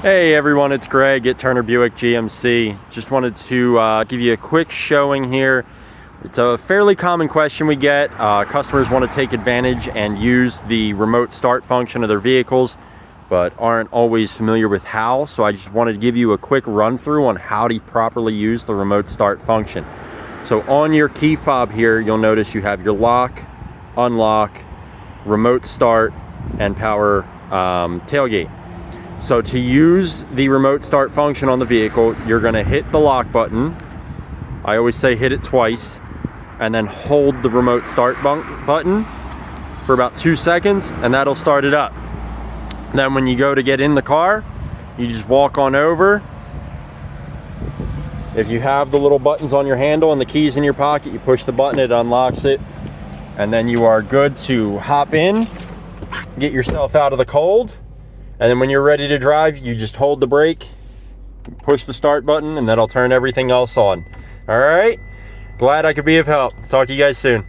Hey everyone, it's Greg at Turner Buick GMC. Just wanted to give you a quick showing here. It's a fairly common question we get. Customers want to take advantage and use the remote start function of their vehicles, but aren't always familiar with how. So I just wanted to give you a quick run through on how to properly use the remote start function. So on your key fob here, you'll notice you have your lock, unlock, remote start, and power tailgate. So to use the remote start function on the vehicle, you're gonna hit the lock button. I always say hit it twice, and then hold the remote start button for about 2 seconds, and that'll start it up. Then when you go to get in the car, you just walk on over. If you have the little buttons on your handle and the keys in your pocket, you push the button, it unlocks it, and then you are good to hop in, get yourself out of the cold. And then when you're ready to drive, you just hold the brake, push the start button, and that'll turn everything else on. All right? Glad I could be of help. Talk to you guys soon.